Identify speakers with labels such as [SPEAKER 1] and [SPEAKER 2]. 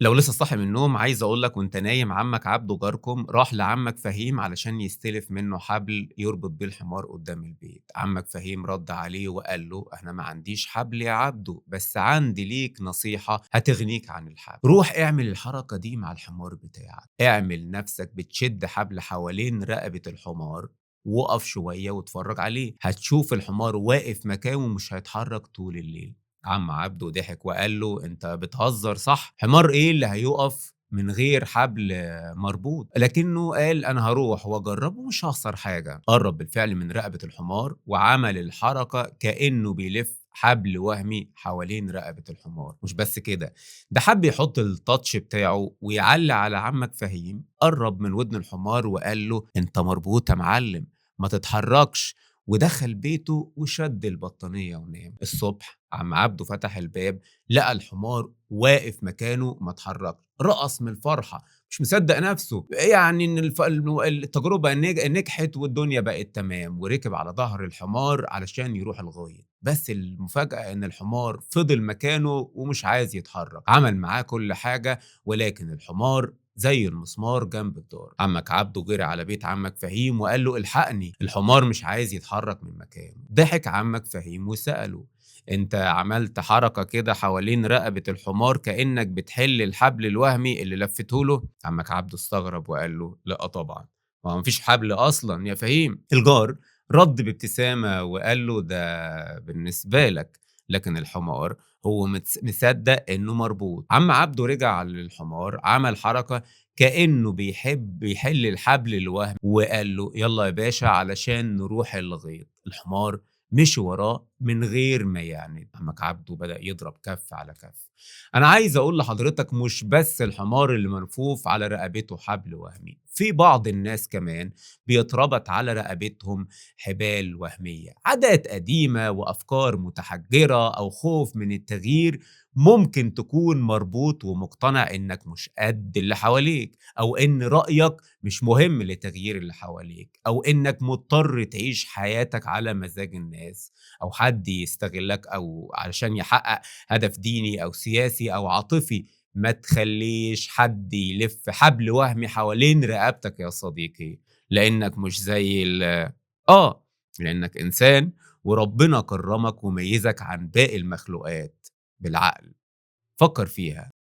[SPEAKER 1] لو لسه صاحي من النوم عايز أقول لك وأنت نايم عمك عبده جاركم راح لعمك فهيم علشان يستلف منه حبل يربط بيه الحمار قدام البيت. عمك فهيم رد عليه وقال له أنا ما عنديش حبل يا عبده، بس عندي ليك نصيحة هتغنيك عن الحبل. روح اعمل الحركة دي مع الحمار بتاعك، اعمل نفسك بتشد حبل حوالين رقبة الحمار، وقف شوية واتفرج عليه، هتشوف الحمار واقف مكانه ومش هيتحرك طول الليل. عم عبده ضحك وقال له انت بتهزر صح؟ حمار ايه اللي هيقف من غير حبل مربوط؟ لكنه قال انا هروح واجربه ومش هخسر حاجه. قرب بالفعل من رقبه الحمار وعمل الحركه كانه بيلف حبل وهمي حوالين رقبه الحمار. مش بس كده، ده حب يحط التاتش بتاعه ويعلي على عمك فهيم. قرب من ودن الحمار وقال له انت مربوط يا معلم، ما تتحركش، ودخل بيته وشد البطانية ونام. الصبح عم عبده فتح الباب لقى الحمار واقف مكانه ما اتحركش، رقص من الفرحة مش مصدق نفسه، يعني ان التجربة نجحت والدنيا بقت تمام. وركب على ظهر الحمار علشان يروح الغيط، بس المفاجأة ان الحمار فضل مكانه ومش عايز يتحرك. عمل معاه كل حاجة ولكن الحمار زي المسمار جنب الدار. عمك عبده جري على بيت عمك فهيم وقال له الحقني، الحمار مش عايز يتحرك من مكانه. ضحك عمك فهيم وسأله انت عملت حركة كده حوالين رقبة الحمار كأنك بتحل الحبل الوهمي اللي لفته له؟ عمك عبده استغرب وقال له لا طبعا، ما هو مفيش حبل اصلا يا فهيم. الجار رد بابتسامة وقال له ده بالنسبة لك، لكن الحمار هو مصدق انه مربوط. عم عبده رجع للحمار عمل حركة كأنه بيحب يحل الحبل الوهمي وقال له يلا يا باشا علشان نروح الغيط. الحمار مشي وراه من غير ما يعند. عمك عبده بدأ يضرب كف على كف. أنا عايز أقول لحضرتك مش بس الحمار اللي ملفوف على رقبته حبل وهمي، في بعض الناس كمان بيتربط على رقبتهم حبال وهمية، عادات قديمة وأفكار متحجرة أو خوف من التغيير. ممكن تكون مربوط ومقتنع إنك مش قد اللي حواليك، أو إن رأيك مش مهم لتغيير اللي حواليك، أو إنك مضطر تعيش حياتك على مزاج الناس، أو حد يستغلك أو علشان يحقق هدف ديني أو سياسي أو عاطفي. ما تخليش حد يلف حبل وهمي حوالين رقبتك يا صديقي، لأنك مش زي آه لأنك إنسان وربنا كرمك وميزك عن باقي المخلوقات بالعقل. فكر فيها.